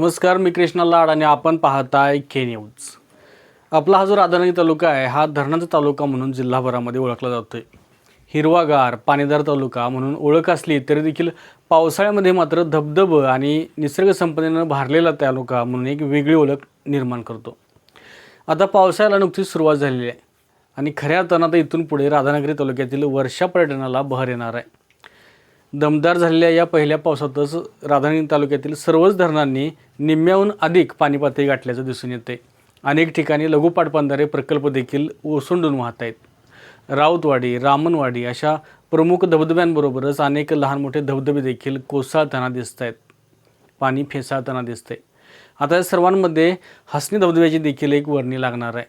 नमस्कार, मी कृष्णा लाड आणि आपण पाहताय के न्यूज। आपला हा जो राधानगरी तालुका आहे हा धरणाचा तालुका म्हणून जिल्हाभरामध्ये ओळखला जातोय। हिरवागार पाणीदार तालुका म्हणून ओळख असली तरी देखील पावसाळ्यामध्ये मात्र धबधब आणि निसर्ग संपदेने भरलेला तालुका म्हणून एक वेगळी ओळख निर्माण करतो। आता पावसाळ्याला नुकतीच सुरुवात झालेली आहे आणि खऱ्या अर्थानं इथून पुढे राधानगरी तालुक्यातील वर्षा पर्यटनाला बहर येणार आहे। दमदार झालेल्या या पहिल्या पावसातच राधानगरी तालुक्यातील सर्वच धरणांनी निम्म्याहून अधिक पाणीपातळी गाठल्याचं दिसून येते। अनेक ठिकाणी लघु पाटबंधारे प्रकल्प देखील ओसंडून वाहत आहेत। राऊतवाडी, रामनवाडी अशा प्रमुख धबधब्यांबरोबरच अनेक लहान मोठे धबधबे देखील कोसळताना दिसत आहेत, पाणी फेसाळताना दिसते। आता या सर्वांमध्ये हसणे धबधब्याची देखील एक वर्णी लागणार आहे।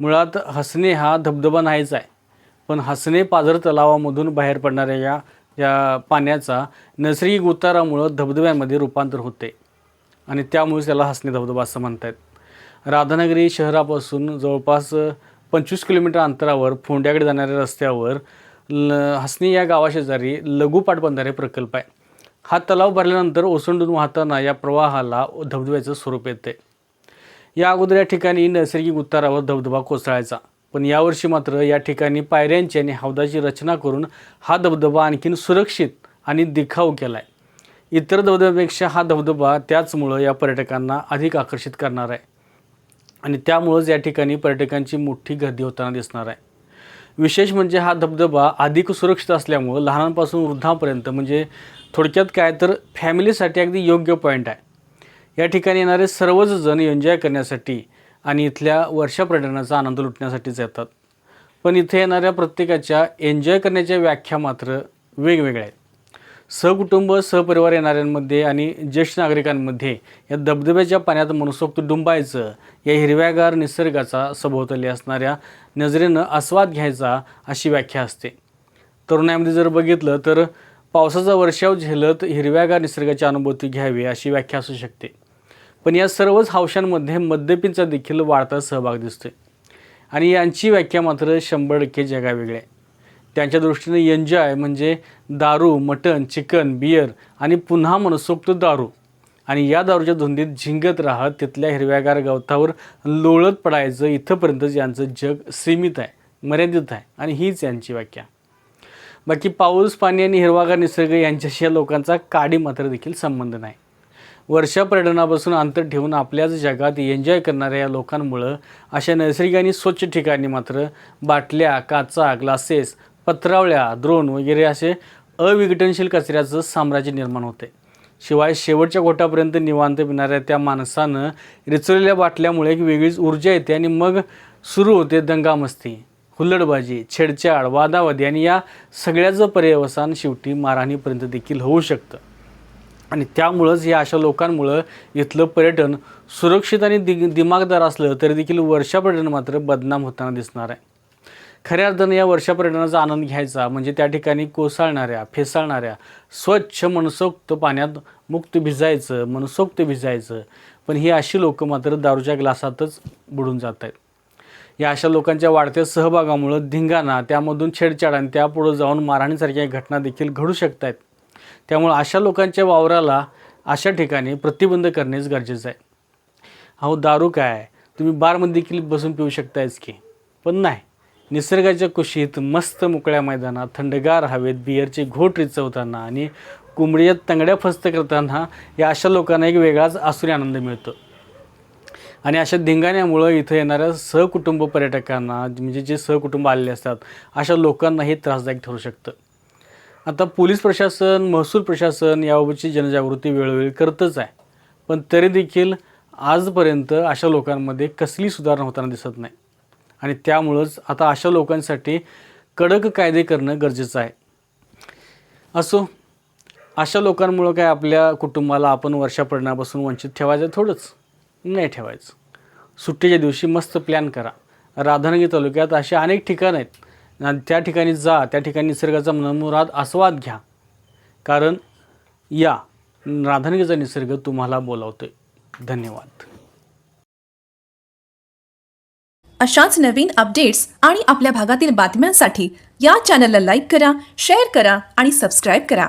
मुळात हसणे हा धबधबा नाहीच आहे, पण हसणे पाझर तलावामधून बाहेर पडणाऱ्या या पाण्याचा नैसर्गिक उतारामुळे धबधब्यांमध्ये रूपांतर होते आणि त्यामुळे त्याला हसणे धबधबा असं म्हणतात। राधानगरी शहरापासून जवळपास 25 किलोमीटर अंतरावर फोंड्याकडे जाणाऱ्या रस्त्यावर हसणे या गावाशेजारी लघु पाटबंधारे प्रकल्प आहे। हा तलाव भरल्यानंतर ओसंडून वाहताना या प्रवाहाला धबधब्याचं स्वरूप येते। या अगोदर या ठिकाणी नैसर्गिक उतारावर धबधबा कोसळायचा, पण यावर्षी मात्र या ठिकाणी पायऱ्यांची आणि हौदाची रचना करून हा धबधबा आणखीन सुरक्षित आणि दिखाऊ केला आहे। इतर धबधब्यापेक्षा हा धबधबा त्याचमुळे या पर्यटकांना अधिक आकर्षित करणार आहे आणि त्यामुळेच या ठिकाणी पर्यटकांची मोठी गर्दी होताना दिसणार आहे। विशेष म्हणजे हा धबधबा अधिक सुरक्षित असल्यामुळे लहानांपासून वृद्धांपर्यंत म्हणजे थोडक्यात काय तर फॅमिलीसाठी अगदी योग्य पॉईंट आहे। या ठिकाणी येणारे सर्वच जण एन्जॉय करण्यासाठी आणि इथल्या वर्षा पर्यटनाचा आनंद लुटण्यासाठीच येतात, पण इथे येणाऱ्या प्रत्येकाच्या एन्जॉय करण्याच्या व्याख्या मात्र वेगवेगळ्या आहेत। सहकुटुंब सहपरिवार येणाऱ्यांमध्ये आणि ज्येष्ठ नागरिकांमध्ये या धबधब्याच्या पाण्यात मनसोक्त डुंबायचं, या हिरव्यागार निसर्गाचा सभोवताली असणाऱ्या नजरेनं आस्वाद घ्यायचा अशी व्याख्या असते। तरुणांमध्ये जर बघितलं तर पावसाचा वर्षाव झेलत हिरव्यागार निसर्गाची अनुभूती घ्यावी अशी व्याख्या असू शकते, पण या सर्वच हौशांमध्ये मद्यपींचा देखील वाढता सहभाग दिसतोय आणि यांची व्याख्या मात्र 100% जगावेगळी आहे। त्यांच्या दृष्टीने एन्जॉय म्हणजे दारू, मटण, चिकन, बियर आणि पुन्हा मनसोक्त दारू आणि या दारूच्या धुंदीत झिंगत राहत तिथल्या हिरव्यागार गवतावर लोळत पडायचं। इथंपर्यंतच यांचं जग सीमित आहे, मर्यादित आहे आणि हीच यांची व्याख्या। बाकी पाऊस, पाणी आणि हिरवागार निसर्ग यांच्याशी या लोकांचा काडी मात्र देखील संबंध नाही। वर्षा पर्यटनापासून अंतर ठेवून आपल्याच जगात एन्जॉय करणाऱ्या या लोकांमुळं अशा नैसर्गिक आणि स्वच्छ ठिकाणी मात्र बाटल्या, काचा, ग्लासेस, पत्रावळ्या, द्रोण वगैरे असे अविघटनशील कचऱ्याचं साम्राज्य निर्माण होते। शिवाय शेवटच्या घोटापर्यंत निवांत पिणाऱ्या त्या माणसानं रिचवलेल्या बाटल्यामुळे एक वेगळीच ऊर्जा येते आणि मग सुरू होते दंगामस्ती, हुल्लडबाजी, छेडछाड, वादावादी आणि या सगळ्याचं पर्यवसान शेवटी मारहाणीपर्यंत देखील होऊ शकतं। आणि त्यामुळंच या अशा लोकांमुळं इथलं पर्यटन सुरक्षित आणि दिमागदार असलं तरी देखील वर्षा पर्यटन मात्र बदनाम होताना दिसणार आहे। खऱ्या अर्थानं या वर्षा पर्यटनाचा आनंद घ्यायचा म्हणजे त्या ठिकाणी कोसळणाऱ्या, फेसाळणाऱ्या स्वच्छ मनसोक्त पाण्यात मुक्त भिजायचं, मनसोक्त भिजायचं, पण ही अशी लोक मात्र दारूच्या ग्लासातच बुडून जात आहेत। या अशा लोकांच्या वाढत्या सहभागामुळं धिंगाणा, त्यामधून छेडछाड आणि त्यापुढं जाऊन मारहाणीसारख्या घटना देखील घडू शकत आहेत। त्यामुळे अशा लोकांच्या वावराला अशा ठिकाणी प्रतिबंध करणेच गरजेचं आहे। अहो दारू काय, तुम्ही बारमध्ये देखील बसून पिऊ शकतायच की, पण नाही, निसर्गाच्या कुशीत मस्त मोकळ्या मैदानात थंडगार हवेत बिअरचे घोट रिचवताना आणि कोंबडीच्या तंगड्या फस्त करताना या अशा लोकांना एक वेगळाच आसुरी आनंद मिळतो। आणि अशा धिंगाण्यामुळं इथं येणाऱ्या सहकुटुंब पर्यटकांना म्हणजे जे सहकुटुंब आलेले असतात अशा लोकांना हे त्रासदायक ठरू शकतं। आता पोलीस प्रशासन, महसूल प्रशासन याबाबतची जनजागृती वेळोवेळी करतच आहे, पण तरी देखील आजपर्यंत अशा लोकांमध्ये कसली सुधारणा होताना दिसत नाही आणि त्यामुळंच आता अशा लोकांसाठी कडक कायदे करणं गरजेचं आहे। असो, अशा लोकांमुळं काय आपल्या कुटुंबाला आपण वर्षा पर्यटनापासून वंचित ठेवायचं थोडंच नाही ठेवायचं। सुट्टीच्या दिवशी मस्त प्लॅन करा। राधानगरी तालुक्यात असे अनेक ठिकाणं आहेत आणि त्या ठिकाणी जा, त्या ठिकाणी निसर्गाचा मनमुराद आस्वाद घ्या, कारण या राधानगरीचा निसर्ग तुम्हाला बोलावतोय। धन्यवाद। अशाच नवीन अपडेट्स आणि आपल्या भागातील बातम्यांसाठी या चॅनलला लाईक करा, शेअर करा आणि सबस्क्राइब करा।